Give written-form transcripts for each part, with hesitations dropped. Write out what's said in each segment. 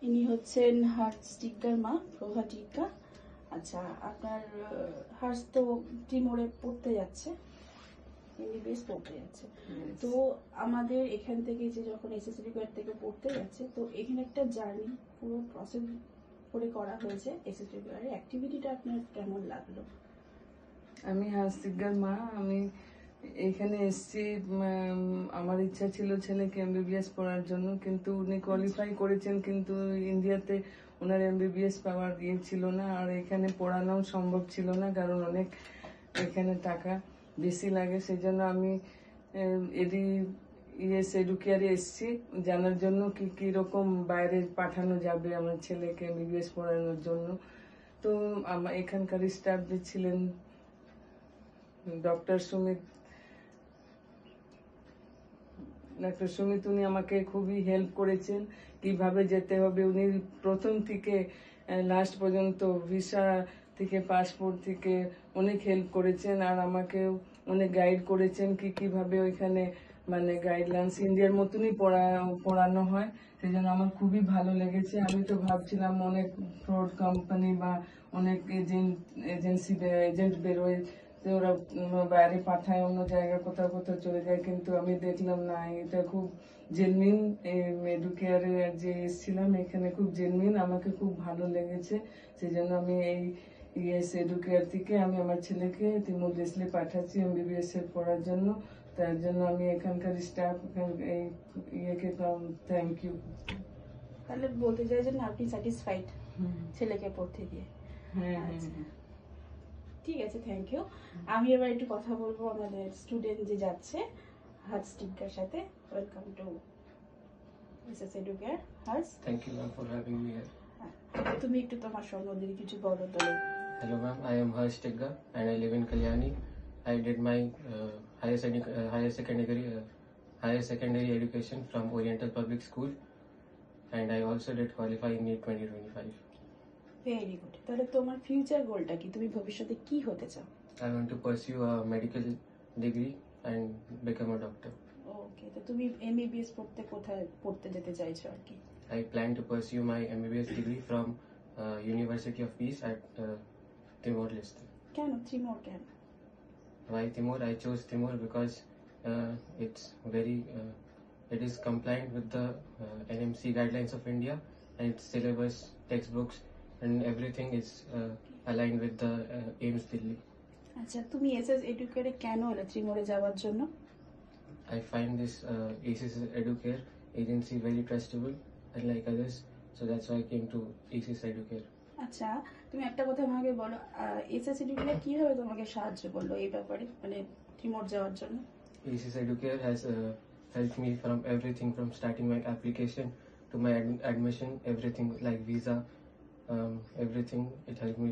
ইনি হচ্ছেন হার্স টিক্কার মা, প্রভা টিক্কা। আচ্ছা, আপনার হার্স তো টিমোরে পড়তে যাচ্ছে, এমবিবিএস পড়তে যাচ্ছে। তো আমাদের এখান থেকে যে যখন এসএসসি রিকোয়ার থেকে পড়তে যাচ্ছে, তো এখানে একটা জার্নি পুরো প্রসেস করে করা হয়েছে। এসএসসি রিকোয়ারের অ্যাক্টিভিটিটা আপনার কেমন লাগলো? আমি হাসিগার মা। আমি এখানে এসেছি, আমার ইচ্ছা ছিল ছেলেকে এমবিবিএস পড়ার জন্য, কিন্তু উনি কোয়ালিফাই করেছেন, কিন্তু ইন্ডিয়াতে ওনার এমবিবিএস পাওয়ার ছিল না, আর এখানে পড়ানো সম্ভব ছিল না, কারণ অনেক এখানে টাকা বেশি লাগে। সেই জন্য আমি এডি এডুকেয়ারে এসেছি জানার জন্য কি কি রকম বাইরে পাঠানো যাবে আমার ছেলেকে এমবিবিএস পড়ানোর জন্য। তো আমার এখানকার স্টাফ যে ছিলেন ডক্টর সুমিত, উনি আমাকে খুবই হেল্প করেছেন কিভাবে যেতে হবে। উনি প্রথম থেকে লাস্ট পর্যন্ত ভিসা থেকে পাসপোর্ট থেকে অনেক হেল্প করেছেন, আর আমাকেও অনেক গাইড করেছেন কিভাবে ওইখানে মানে গাইডলাইন্স ইন্ডিয়ার মতনই পড়ানো হয়। সেই জন্য আমার খুবই ভালো লেগেছে। আমি তো ভাবছিলাম অনেক ফ্রড কোম্পানি বা অনেক এজেন্ট বেরোয়, ওরা বাইরে পাঠায়, অন্য জায়গায় কোথাও কোথাও চলে যায়, কিন্তু আমি দেখলাম না, এটা খুব জেনুইন। এডুকেয়ারে যে এসেছিলাম এখানে খুব জেনুইন, আমাকে খুব ভালো লেগেছে। সেই জন্য আমি এই এডুকেয়ার থেকে আমি আমার ছেলেকে তিমুর লেসলি পাঠাচ্ছি এমবিবিএস এর পড়ার জন্য। তার জন্য আমি এখানকার স্টাফ এই ইয়েকে থ্যাংক ইউ। তাহলে বলতে চাইছেন আপনি স্যাটিসফাইড ছেলেকে পড়তে দিয়ে? হ্যাঁ, ঠিক আছে, থ্যাংক ইউ। আমি এবার একটু কথা বলবো আমাদের স্টুডেন্ট যে যাচ্ছে হার্স টিক্কার সাথে। ওয়েলকাম টু এসএস এডুকেয়ার হার্স। Thank you, ma'am, for having me here. তুমি একটু তোমার সম্বন্ধে কিছু বলো তো। Hello, ma'am. I am Harsh Tigga, and I live in Kalyani. I did my higher secondary education from Oriental Public School, and I also did qualify in NEET 2025. Very good. তাহলে তোমার future গোলটা কি? তুমি ভবিষ্যতে কি হতে চাও? I want to pursue a medical degree and become a doctor. ওকে, তো তুমি এমবিবিএস পড়তে কোথায় পড়তে যেতে চাইছো আর কি? I plan to pursue my MBBS degree from University of Peace at Timor-Leste. কেন ত্রিমোর কেন? Why Timor? I chose Timor because it is compliant with the NMC guidelines of India, and its syllabus, textbooks, and everything is aligned with the AIIMS Delhi. আচ্ছা, তুমি SS এডুকেয়ারে কেন এলে ত্রিমোরে যাওয়ার জন্য? I find this ACES Educare agency very trustable, unlike others, so that's why I came to ACES Educare. আচ্ছা, তুমি একটা কথা আমাকে বলো, এসএস এডুকেয়ার কিভাবে তোমাকে সাহায্য করলো এই ব্যাপারে, মানে ত্রিমোর যাওয়ার জন্য? ACES Educare has helped me from everything, from starting my application to my admission, everything like visa, everything. It helped me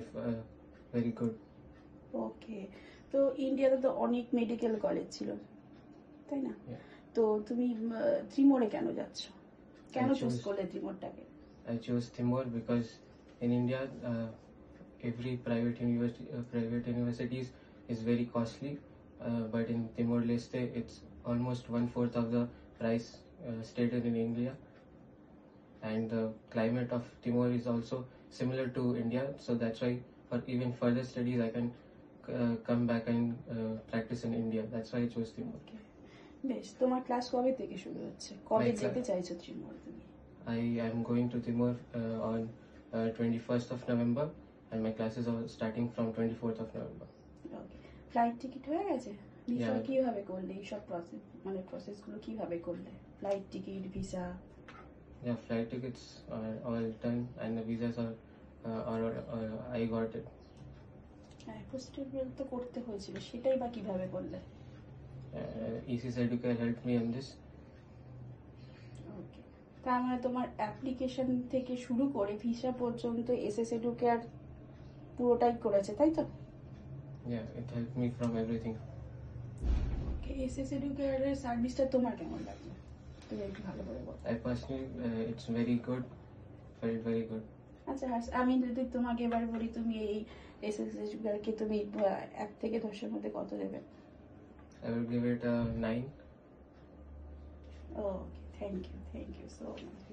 very good. ওকে, তো ইন্ডিয়াতে তো অনেক মেডিকেল কলেজ ছিল, তাই না? তো তুমি ত্রিমোরে কেন যাচ্ছ? কেন চুজ করলে ত্রিমোরটাকে? I chose Timor because in India, every private universities is very costly, but in Timor-Leste, it's almost 1/4 of the price stated in India, and the climate of Timor is also similar to India, so that's why for even further studies I can come back and practice in India. That's why I chose Timor. বেশ, তোমার class কবে থেকে শুরু হচ্ছে? কবে যেতে চাইছো ত্রিমোর তুমি? I am going to Timor on 21st of November, and my classes are starting from 24th of November. Okay, flight ticket হয়ে গেছে? ভিসা কিভাবে করলে? এই সব প্রসেসগুলো কিভাবে করলে? Flight ticket, visa? Yeah, flight tickets are all done, and the visas are I got it. অ্যাপোস্টেবল তো করতে হয়েছিল, সেটাই বা কিভাবে করলে? ACES Educare helped me in this. ওকে, তার মানে তোমার অ্যাপ্লিকেশন থেকে শুরু করে ভিসা পর্যন্ত এসএস এডুকেয়ার পুরোটাই করেছে, তাই তো? Yeah, it helped me from everything. Okay, SS এডুকেয়ারের সার্ভিসটা তোমার কেমন লাগলো? তুমি একটু ভালো করে বলো। I personally, it's very good, very good. আচ্ছা, আমি যদি তোমাকে এবার বলি, তুমি এই এসএস এডুকেয়ারকে তুমি 1 থেকে 10-এর মধ্যে কত দেবে? I will give it a 9. Okay, thank you so much.